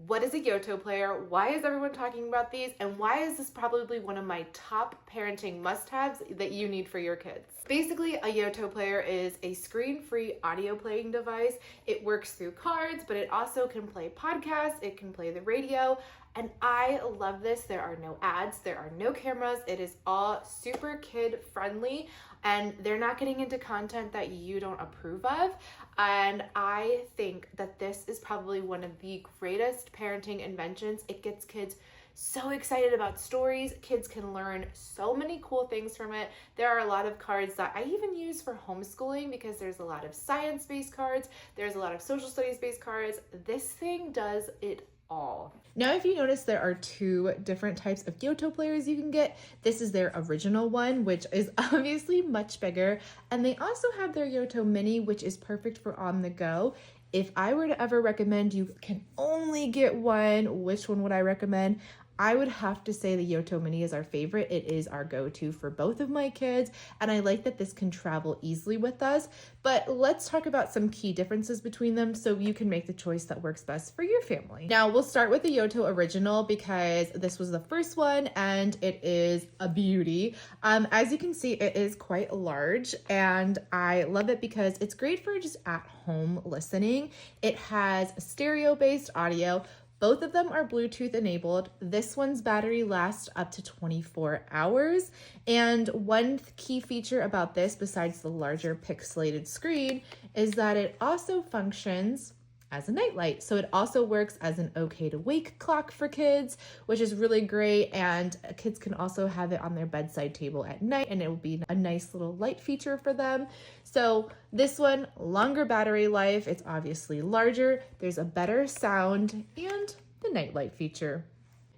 What is a Yoto player? Why is everyone talking about these? And why is this probably one of my top parenting must-haves that you need for your kids? Basically, a Yoto player is a screen-free audio playing device. It works through cards, but it also can play podcasts, it can play the radio, and I love this. There are no ads, there are no cameras. It is all super kid friendly, and they're not getting into content that you don't approve of. And I think that this is probably one of the greatest parenting inventions. It gets kids so excited about stories. Kids can learn so many cool things from it. There are a lot of cards that I even use for homeschooling because there's a lot of science-based cards. There's a lot of social studies-based cards. This thing does it all. Now, if you notice, there are two different types of Yoto players you can get. This is their original one, which is obviously much bigger. And they also have their Yoto Mini, which is perfect for on the go. If I were to ever recommend you can only get one, which one would I recommend? I would have to say the Yoto Mini is our favorite. It is our go-to for both of my kids, and I like that this can travel easily with us. But let's talk about some key differences between them so you can make the choice that works best for your family. Now, we'll start with the Yoto Original because this was the first one, and it is a beauty. As you can see, it is quite large, and I love it because it's great for just at-home listening. It has stereo-based audio. Both of them are Bluetooth enabled. This one's battery lasts up to 24 hours. And one key feature about this, besides the larger pixelated screen, is that it also functions as a nightlight. So it also works as an okay to wake clock for kids, which is really great. And kids can also have it on their bedside table at night, and it will be a nice little light feature for them. So this one, longer battery life. It's obviously larger. There's a better sound and the nightlight feature.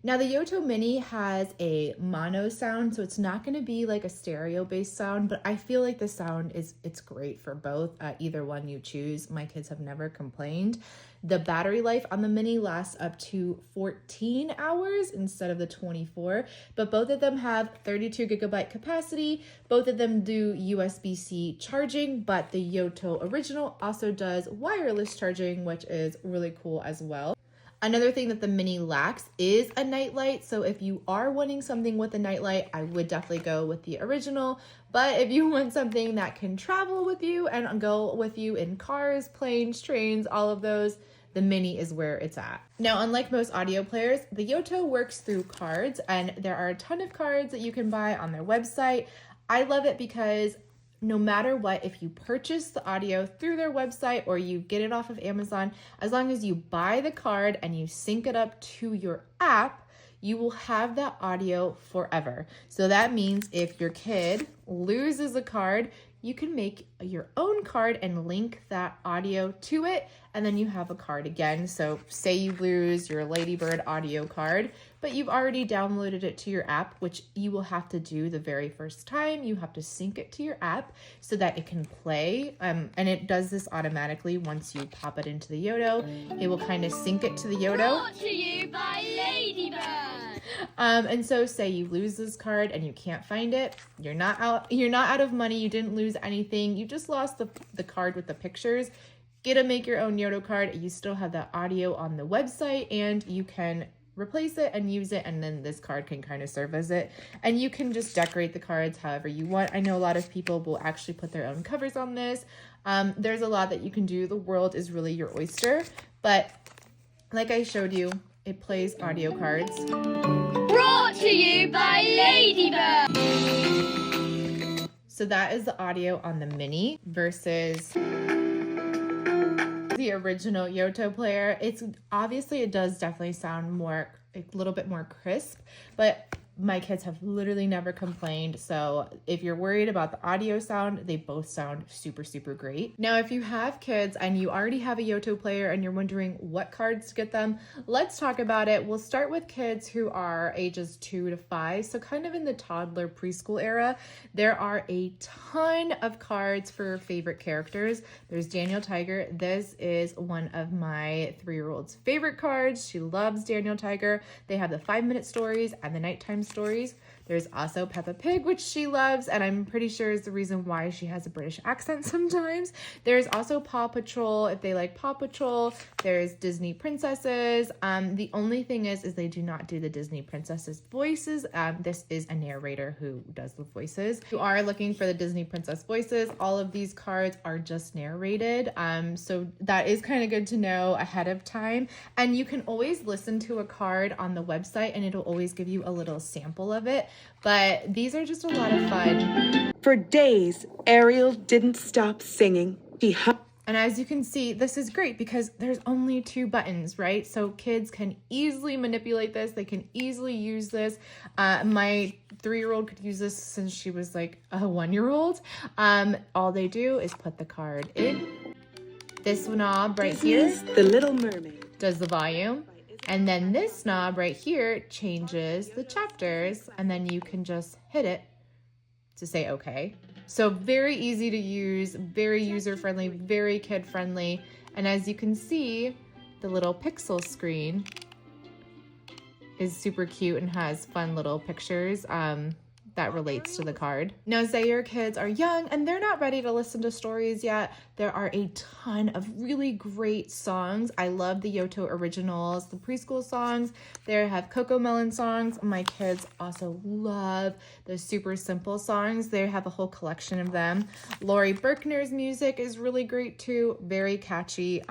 Now, the Yoto Mini has a mono sound, so it's not going to be like a stereo-based sound, but I feel like the sound it's great for both, either one you choose. My kids have never complained. The battery life on the Mini lasts up to 14 hours instead of the 24, but both of them have 32 gigabyte capacity. Both of them do USB-C charging, but the Yoto Original also does wireless charging, which is really cool as well. Another thing that the Mini lacks is a nightlight. So if you are wanting something with a nightlight, I would definitely go with the original. But if you want something that can travel with you and go with you in cars, planes, trains, all of those, the Mini is where it's at. Now, unlike most audio players, the Yoto works through cards, and there are a ton of cards that you can buy on their website. I love it because no matter what, if you purchase the audio through their website or you get it off of Amazon, as long as you buy the card and you sync it up to your app, you will have that audio forever. So that means if your kid loses a card, you can make your own card and link that audio to it, and then you have a card again. So say you lose your Ladybird audio card, but you've already downloaded it to your app, which you will have to do the very first time. You have to sync it to your app so that it can play. And it does this automatically once you pop it into the Yoto. It will kind of sync it to the Yoto. Brought to you by Ladybird. And so say you lose this card and you can't find it. You're not out of money. You didn't lose anything. You just lost the card with the pictures. Get a make your own Yoto card. You still have that audio on the website, and you can replace it and use it, and then this card can kind of serve as it. And you can just decorate the cards however you want. I know a lot of people will actually put their own covers on this. There's a lot that you can do. The world is really your oyster. But like I showed you, it plays audio cards. Brought to you by Ladybird. So that is the audio on the Mini versus the original Yoto player. It's obviously, it does definitely sound more, a little bit more crisp, but my kids have literally never complained. So if you're worried about the audio sound, they both sound super, super great. Now, if you have kids and you already have a Yoto player and you're wondering what cards to get them, let's talk about it. We'll start with kids who are ages 2 to 5. So kind of in the toddler preschool era, there are a ton of cards for favorite characters. There's Daniel Tiger. This is one of my 3-year-old's favorite cards. She loves Daniel Tiger. They have the 5-minute stories and the nighttime stories. There's also Peppa Pig, which she loves, and I'm pretty sure is the reason why she has a British accent sometimes. There's also Paw Patrol, if they like Paw Patrol. There's Disney princesses. The only thing is they do not do the Disney princesses voices. This is a narrator who does the voices. If you are looking for the Disney princess voices, all of these cards are just narrated. So that is kind of good to know ahead of time. And you can always listen to a card on the website and it'll always give you a little sample of it. But these are just a lot of fun. For days, Ariel didn't stop singing. And as you can see, this is great because there's only 2 buttons, right? So kids can easily manipulate this. They can easily use this. My 3-year-old could use this since she was like a 1-year-old. All they do is put the card in. This knob right here, The Little Mermaid, does the volume. And then this knob right here changes the chapters. And then you can just hit it to say okay. So very easy to use, very user-friendly, very kid-friendly. And as you can see, the little pixel screen is super cute and has fun little pictures that relates to the card. Now, say your kids are young and they're not ready to listen to stories yet. There are a ton of really great songs. I love the Yoto originals, the preschool songs. They have Coco Melon songs. My kids also love the super simple songs. They have a whole collection of them. Laurie Berkner's music is really great too, very catchy.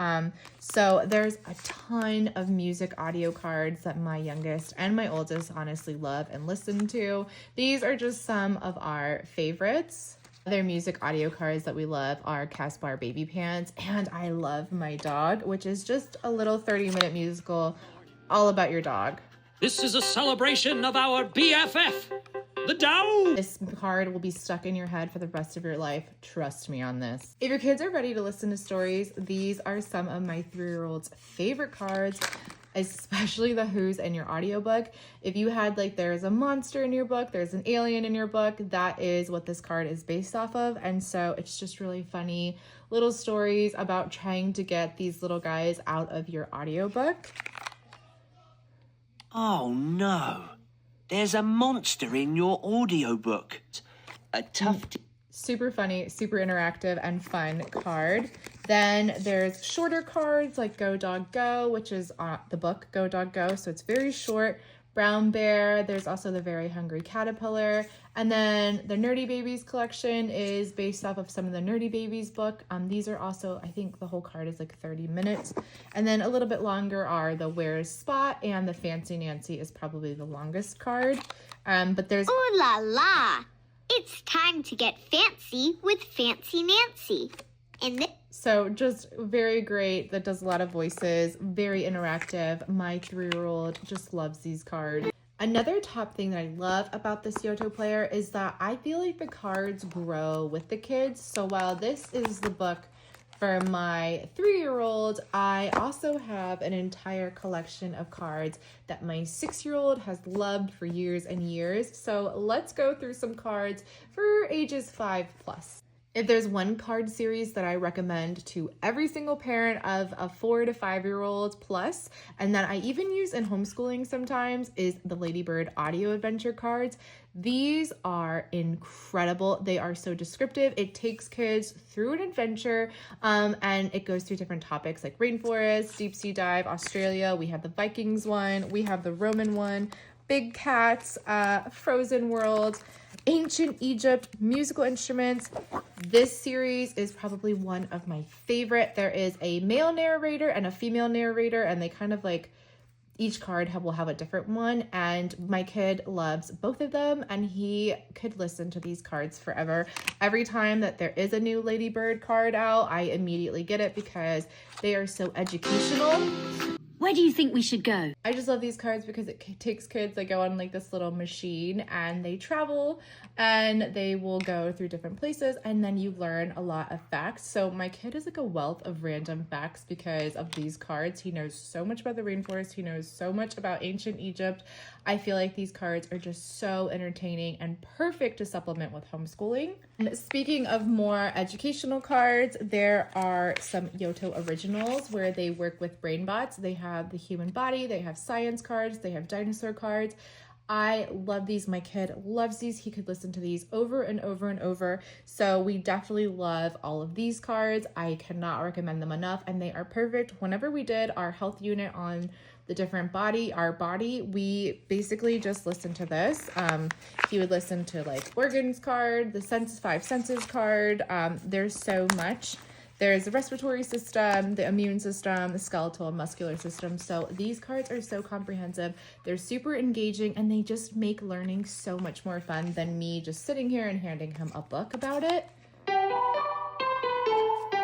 So there's a ton of music audio cards that my youngest and my oldest honestly love and listen to. These are just some of our favorites. Other music audio cards that we love are Caspar Baby Pants and I Love My Dog, which is just a little 30-minute musical all about your dog. This is a celebration of our BFF, the Dow. This card will be stuck in your head for the rest of your life. Trust me on this. If your kids are ready to listen to stories, these are some of my 3-year-old's favorite cards, especially the Who's in your audiobook. If you had like there's a monster in your book, there's an alien in your book, that is what this card is based off of. And so it's just really funny little stories about trying to get these little guys out of your audiobook. Oh no, there's a monster in your audiobook. A tough... Super funny, super interactive and fun card. Then there's shorter cards like Go Dog Go, which is the book Go Dog Go. So it's very short. Brown Bear. There's also the Very Hungry Caterpillar. And then the Nerdy Babies collection is based off of some of the Nerdy Babies book. These are also, I think the whole card is like 30 minutes. And then a little bit longer are the Where's Spot and the Fancy Nancy is probably the longest card. But there's... Ooh la la! It's time to get fancy with Fancy Nancy. So just very great. That does a lot of voices, very interactive. My 3-year-old just loves these cards. Another top thing that I love about this Yoto player is that I feel like the cards grow with the kids. So while this is the book for my 3-year-old, I also have an entire collection of cards that my 6-year-old has loved for years and years. So let's go through some cards for ages 5+. If there's one card series that I recommend to every single parent of a 4 to 5-year-old plus, and that I even use in homeschooling sometimes, is the Ladybird audio adventure cards. These are incredible. They are so descriptive. It takes kids through an adventure, and it goes through different topics like rainforest, deep sea dive, Australia. We have the Vikings one. We have the Roman one, big cats, frozen world, ancient Egypt, musical instruments. This series is probably one of my favorite. There is a male narrator and a female narrator, and they kind of like, each card will have a different one, and my kid loves both of them, and he could listen to these cards forever. Every time that there is a new Ladybird card out, I immediately get it because they are so educational. Where do you think we should go? I just love these cards because it takes kids, they go on like this little machine and they travel and they will go through different places, and then you learn a lot of facts. So my kid is like a wealth of random facts because of these cards. He knows so much about the rainforest. He knows so much about ancient Egypt. I feel like these cards are just so entertaining and perfect to supplement with homeschooling. And speaking of more educational cards, there are some Yoto originals where they work with brain bots. They have the human body, they have science cards, they have dinosaur cards. I love these. My kid loves these. He could listen to these over and over and over. So we definitely love all of these cards. I cannot recommend them enough, and they are perfect. Whenever we did our health unit on the different our body, we basically just listened to this. He would listen to like organs card, the five senses card. There's so much. There's the respiratory system, the immune system, the skeletal and muscular system. So these cards are so comprehensive. They're super engaging, and they just make learning so much more fun than me just sitting here and handing him a book about it.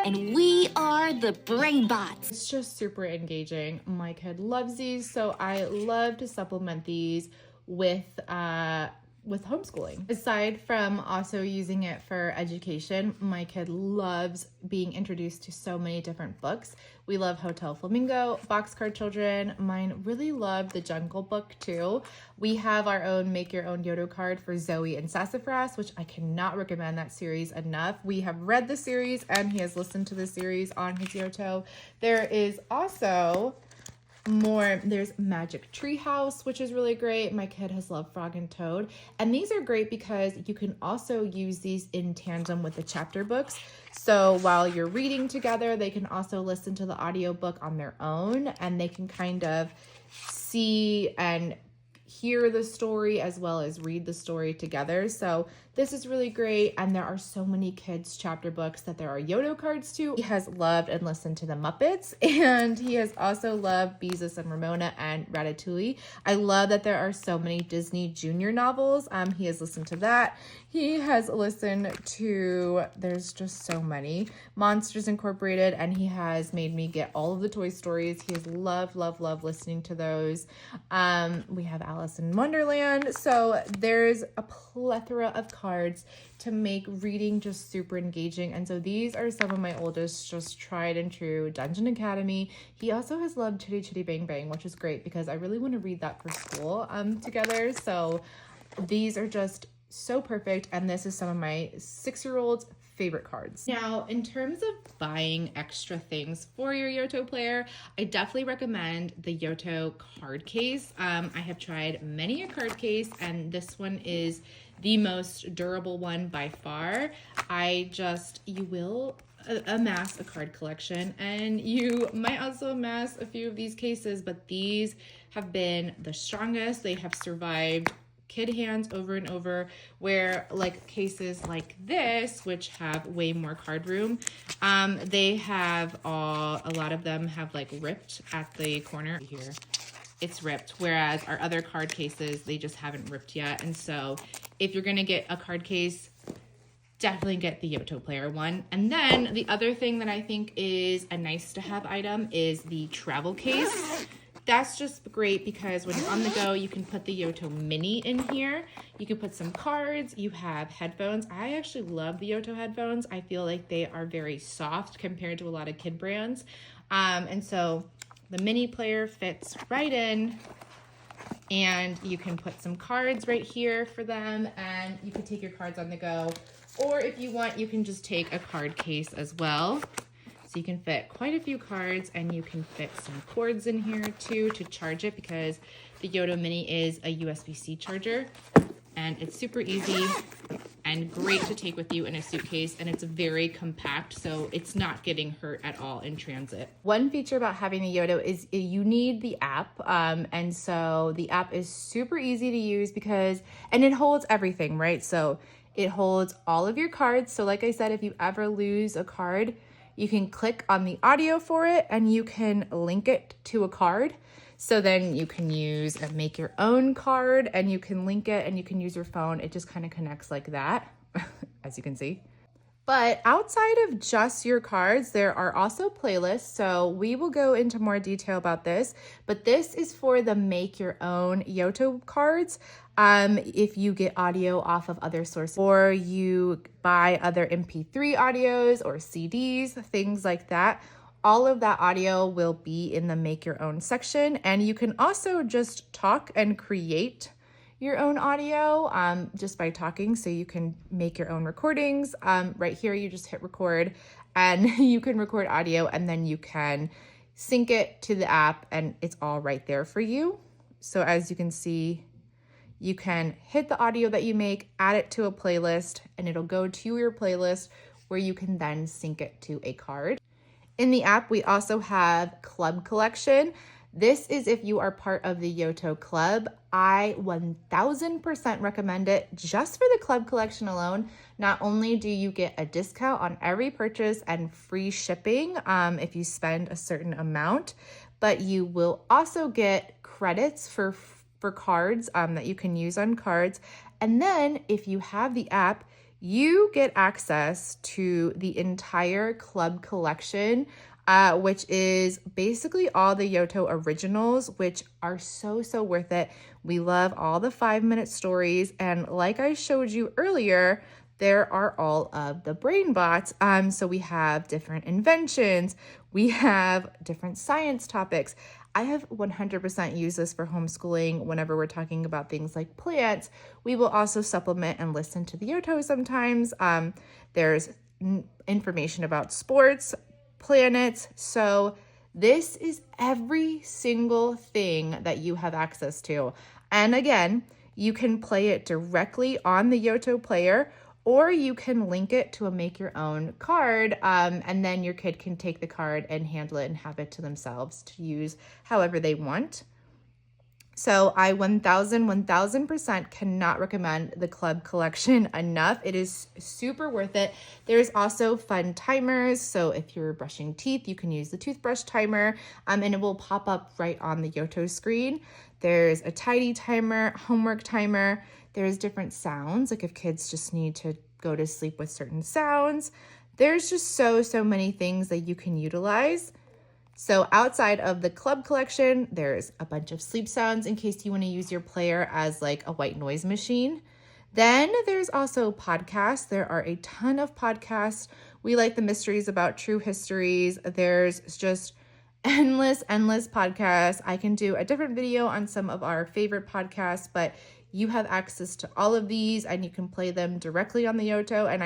And we are the Brain Bots. It's just super engaging. My kid loves these, so I love to supplement these with homeschooling. Aside from also using it for education, my kid loves being introduced to so many different books. We love Hotel Flamingo, Boxcar Children. Mine really love the Jungle Book too. We have our own Make Your Own Yoto card for Zoe and Sassafras, which I cannot recommend that series enough. We have read the series, and he has listened to the series on his Yoto. There is also there's Magic Treehouse, which is really great. My kid has loved Frog and Toad. And these are great because you can also use these in tandem with the chapter books. So while you're reading together, they can also listen to the audiobook on their own, and they can kind of see and hear the story as well as read the story together. So this is really great, and there are so many kids chapter books that there are Yoto cards too. He has loved and listened to the Muppets, and he has also loved Beezus and Ramona and Ratatouille. I love that there are so many Disney Junior novels. He has listened to that. He has listened to, there's just so many, Monsters Incorporated, and he has made me get all of the Toy Stories. He has loved listening to those. We have Alice in Wonderland. So there's a plethora of cards to make reading just super engaging. And so these are some of my oldest, just tried and true Dungeon Academy. He also has loved Chitty Chitty Bang Bang, which is great because I really want to read that for school together. So these are just so perfect, and this is some of my 6-year-old's favorite cards. Now, in terms of buying extra things for your Yoto player, I definitely recommend the Yoto card case. I have tried many a card case, and this one is the most durable one by far. You will amass a card collection, and you might also amass a few of these cases, but these have been the strongest. They have survived kid hands over and over, where like cases like this, which have way more card room, they have a lot of them have like ripped at the corner here. It's ripped, whereas our other card cases, they just haven't ripped yet. And so if you're gonna get a card case, definitely get the Yoto player one. And then the other thing that I think is a nice to have item is the travel case. That's just great because when you're on the go, you can put the Yoto Mini in here. You can put some cards. You have headphones. I actually love the Yoto headphones. I feel like they are very soft compared to a lot of kid brands. And so the mini player fits right in, and you can put some cards right here for them, and you can take your cards on the go. Or if you want, you can just take a card case as well. So you can fit quite a few cards, and you can fit some cords in here too to charge it, because the Yoto Mini is a USB-C charger, and it's super easy and great to take with you in a suitcase, and it's very compact, so it's not getting hurt at all in transit. One feature about having the Yoto is you need the app, and so the app is super easy to use and it holds everything, right? So it holds all of your cards. So like I said, if you ever lose a card, you can click on the audio for it, and you can link it to a card. So then you can use and make your own card, and you can link it, and you can use your phone. It just kind of connects like that, as you can see. But outside of just your cards, there are also playlists. So we will go into more detail about this, but this is for the make your own Yoto cards. If you get audio off of other sources, or you buy other MP3 audios or CDs, things like that, all of that audio will be in the make your own section. And you can also just talk and create your own audio just by talking. So you can make your own recordings. Right here, you just hit record, and you can record audio, and then you can sync it to the app, and it's all right there for you. So as you can see, You can hit the audio that you make, add it to a playlist, and it'll go to your playlist where you can then sync it to a card. In the app, we also have Club Collection. This is if you are part of the Yoto Club. I 1000% recommend it just for the Club Collection alone. Not only do you get a discount on every purchase and free shipping if you spend a certain amount, but you will also get credits for cards that you can use on cards. And then if you have the app, you get access to the entire Club Collection, which is basically all the Yoto originals, which are so worth it. We love all the 5-minute stories. And like I showed you earlier, there are all of the brain bots. So we have different inventions. We have different science topics. I have 100% used this for homeschooling whenever we're talking about things like plants. We will also supplement and listen to the Yoto sometimes. There's information about sports, planets. So this is every single thing that you have access to. And again, you can play it directly on the Yoto player, or you can link it to a make your own card, and then your kid can take the card and handle it and have it to themselves to use however they want. So I 1000% cannot recommend the Club Collection enough. It is super worth it. There's also fun timers. So if you're brushing teeth, you can use the toothbrush timer, and it will pop up right on the Yoto screen. There's a tidy timer, homework timer. There's different sounds, like if kids just need to go to sleep with certain sounds. There's just so many things that you can utilize. So outside of the Club Collection, there's a bunch of sleep sounds in case you want to use your player as like a white noise machine. Then there's also podcasts. There are a ton of podcasts. We like the mysteries about true histories. There's just endless podcasts. I can do a different video on some of our favorite podcasts, but you have access to all of these and you can play them directly on the Yoto. And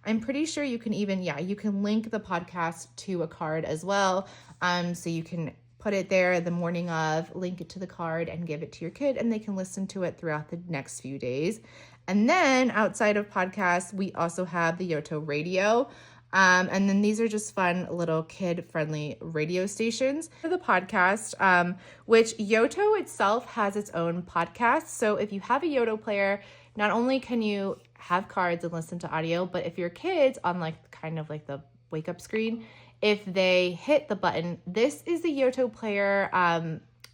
I'm pretty sure you can even, you can link the podcast to a card as well. So you can put it there the morning of, link it to the card and give it to your kid, and they can listen to it throughout the next few days. And then outside of podcasts, we also have the Yoto Radio. And then these are just fun little kid-friendly radio stations for the podcast, which Yoto itself has its own podcast. So if you have a Yoto player, not only can you have cards and listen to audio, but if your kids on like kind of like the wake up screen, if they hit the button, this is the Yoto player.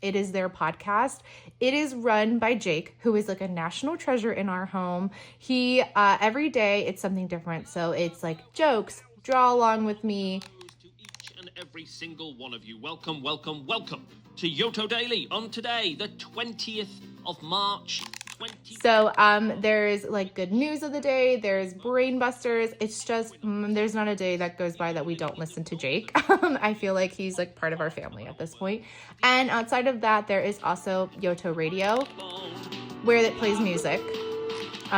It is their podcast. It is run by Jake, who is like a national treasure in our home. He, every day it's something different. So it's like jokes, draw along with me. To each and every single one of you, welcome to Yoto Daily on today, the 20th of March. So there's like good news of the day, there's brain busters. It's just there's not a day that goes by that we don't listen to Jake. I feel like he's like part of our family at this point. And outside of that, there is also Yoto Radio, where it plays music.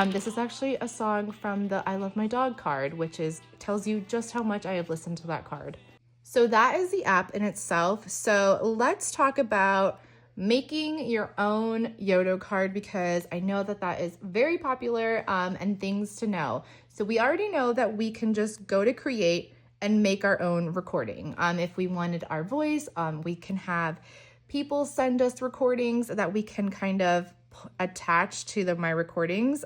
This is actually a song from the I Love My Dog card, which tells you just how much I have listened to that card. So that is the app in itself. So let's talk about making your own Yoto card, because I know that is very popular and things to know. So we already know that we can just go to create and make our own recording. If we wanted our voice, we can have people send us recordings that we can kind of attach to my recordings.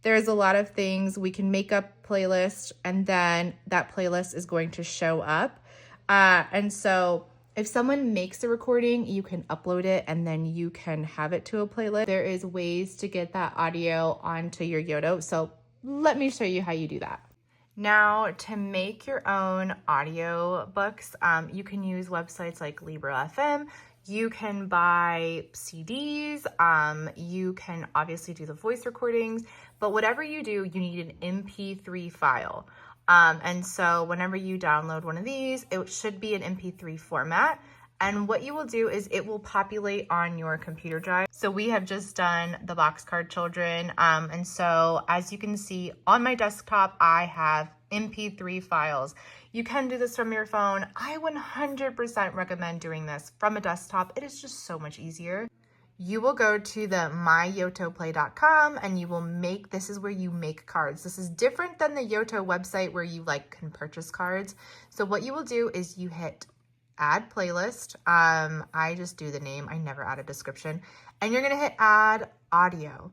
There's a lot of things. We can make a playlist, and then that playlist is going to show up. And so if someone makes a recording, you can upload it and then you can have it to a playlist. There is ways to get that audio onto your Yoto. So let me show you how you do that. Now, to make your own audio books, you can use websites like Libra FM. You can buy CDs. You can obviously do the voice recordings, but whatever you do, you need an MP3 file. And so whenever you download one of these, it should be an MP3 format. And what you will do is it will populate on your computer drive. So we have just done the Boxcard Children. And so as you can see on my desktop, I have MP3 files. You can do this from your phone. I 100% recommend doing this from a desktop. It is just so much easier. you will go to the myotoplay.com and you will make, this is where you make cards. This is different than the Yoto website where you like can purchase cards. So what you will do is you hit add playlist. I just do the name. I never add a description. And you're going to hit add audio.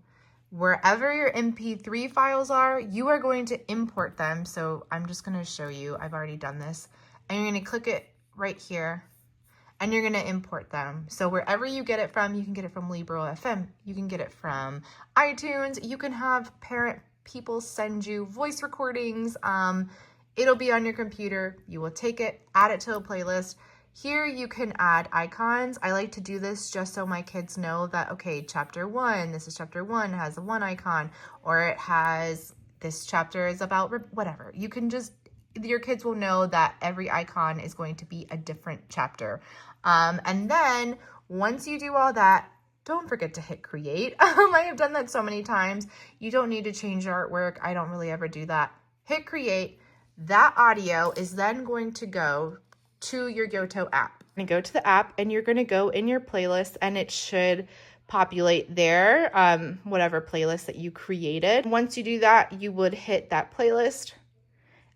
Wherever your MP3 files are, you are going to import them. So I'm just going to show you. I've already done this. And you're going to click it right here. And you're going to import them. So wherever you get it from, you can get it from Libro FM. You can get it from iTunes. You can have parent people send you voice recordings. It'll be on your computer. You will take it, add it to a playlist. Here you can add icons. I like to do this just so my kids know that, okay, chapter 1, this is chapter 1, has a 1 icon, or it has, this chapter is about whatever. You can just, your kids will know that every icon is going to be a different chapter. And then once you do all that, don't forget to hit create. I have done that so many times. You don't need to change your artwork. I don't really ever do that. Hit create. That audio is then going to go to your Yoto app. You're going to go to the app and you're going to go in your playlist and it should populate there, whatever playlist that you created. Once you do that, you would hit that playlist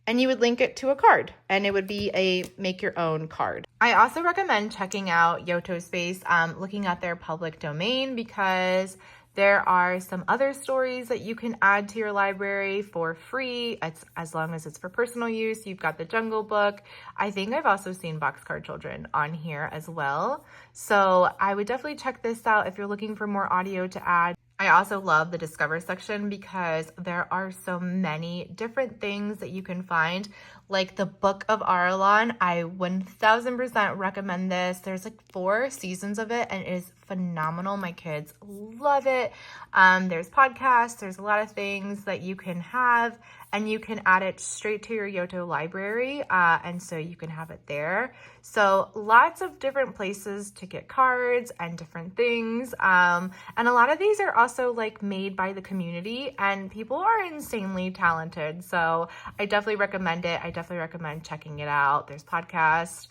and you would link it to a card and it would be a make your own card. I also recommend checking out Yoto Space, looking at their public domain because there are some other stories that you can add to your library for free, as long as it's for personal use. You've got the Jungle Book. I think I've also seen Boxcar Children on here as well. So I would definitely check this out if you're looking for more audio to add. I also love the Discover section because there are so many different things that you can find. Like the Book of Arlan, I 1000% recommend this. There's like 4 seasons of it and it is phenomenal. My kids love it. There's podcasts, there's a lot of things that you can have and you can add it straight to your Yoto library. And so you can have it there. So lots of different places to get cards and different things. And a lot of these are also like made by the community and people are insanely talented. So I definitely recommend it. I definitely recommend checking it out. There's podcasts.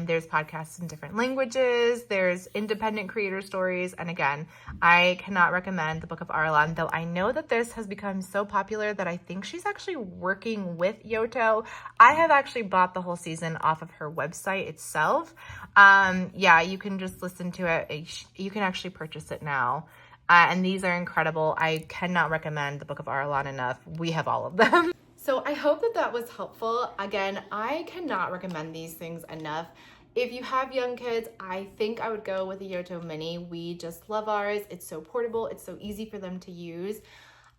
There's podcasts in different languages. There's independent creator stories. And again, I cannot recommend the Book of Arlan, though I know that this has become so popular that I think she's actually working with Yoto. I have actually bought the whole season off of her website itself. Yeah, you can just listen to it. You can actually purchase it now. And these are incredible. I cannot recommend the Book of Arlan enough. We have all of them. So I hope that that was helpful. Again, I cannot recommend these things enough. If you have young kids, I think I would go with the Yoto Mini. We just love ours. It's so portable. It's so easy for them to use.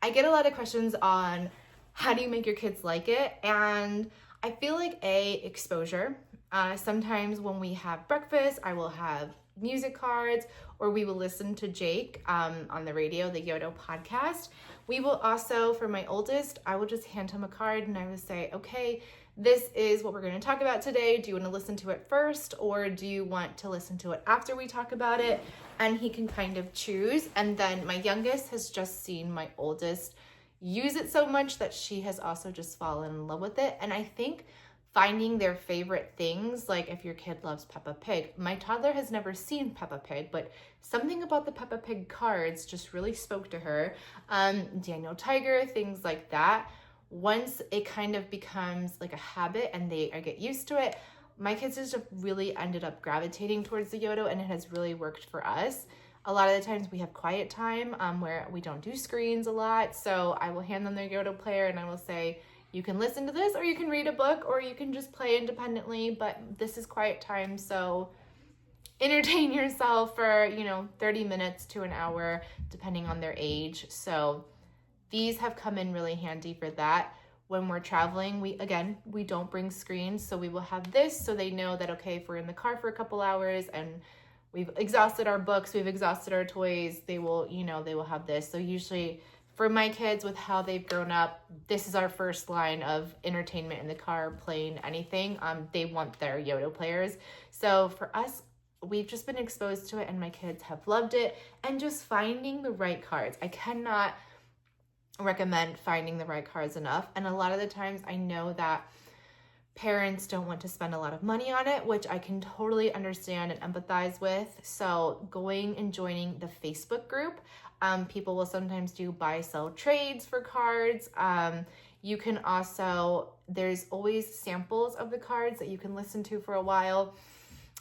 I get a lot of questions on how do you make your kids like it? And I feel like exposure. Sometimes when we have breakfast, I will have music cards or we will listen to Jake on the radio, the Yoto podcast. We will also, for my oldest, I will just hand him a card and I will say, okay, this is what we're going to talk about today. Do you want to listen to it first or do you want to listen to it after we talk about it? And he can kind of choose. And then my youngest has just seen my oldest use it so much that she has also just fallen in love with it. And I think finding their favorite things, like if your kid loves Peppa Pig, my toddler has never seen Peppa Pig, but something about the Peppa Pig cards just really spoke to her. Daniel Tiger, things like that. Once it kind of becomes like a habit and they get used to it, my kids just really ended up gravitating towards the Yoto and it has really worked for us. A lot of the times we have quiet time where we don't do screens a lot. So I will hand them their Yoto player and I will say, you can listen to this or you can read a book or you can just play independently, but this is quiet time. So entertain yourself for, 30 minutes to an hour, depending on their age. So these have come in really handy for that. When we're traveling, we don't bring screens. So we will have this so they know that, okay, if we're in the car for a couple hours and we've exhausted our books, we've exhausted our toys, they will have this. So usually for my kids, with how they've grown up, this is our first line of entertainment in the car, playing anything. They want their Yoto players. So for us, we've just been exposed to it and my kids have loved it. And just finding the right cards. I cannot recommend finding the right cards enough. And a lot of the times I know that parents don't want to spend a lot of money on it, which I can totally understand and empathize with. So going and joining the Facebook group, people will sometimes do buy, sell trades for cards. You can also, there's always samples of the cards that you can listen to for a while.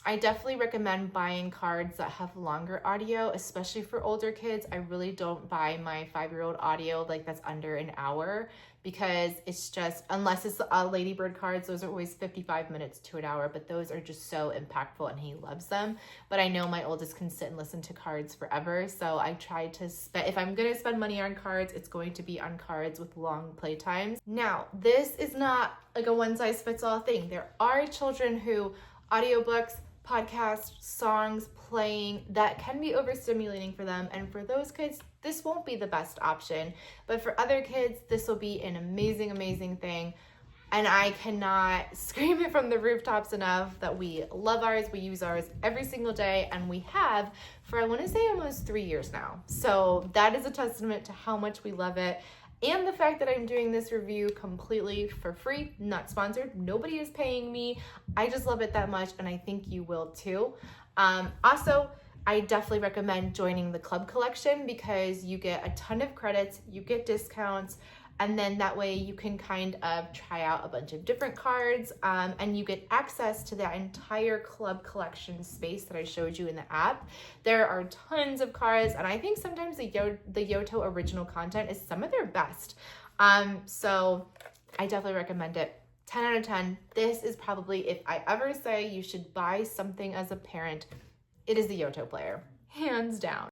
I definitely recommend buying cards that have longer audio, especially for older kids. I really don't buy my 5-year-old audio like that's under an hour, because it's just, unless it's Ladybird cards, those are always 55 minutes to an hour, but those are just so impactful and he loves them. But I know my oldest can sit and listen to cards forever, so I try to if I'm gonna spend money on cards, it's going to be on cards with long play times. Now, this is not like a one-size-fits-all thing. There are children who audiobooks, podcasts, songs, playing, that can be overstimulating for them. And for those kids, this won't be the best option. But for other kids, this will be an amazing, amazing thing. And I cannot scream it from the rooftops enough that we love ours, we use ours every single day, and we have for, I want to say, almost 3 years now. So that is a testament to how much we love it. And the fact that I'm doing this review completely for free, not sponsored, nobody is paying me. I just love it that much, and I think you will too. Also, I definitely recommend joining the club collection because you get a ton of credits, you get discounts, and then that way you can kind of try out a bunch of different cards, and you get access to that entire club collection space that I showed you in the app. There are tons of cards, and I think sometimes the Yoto original content is some of their best. So I definitely recommend it. 10 out of 10. This is probably, if I ever say you should buy something as a parent, it is the Yoto player, hands down.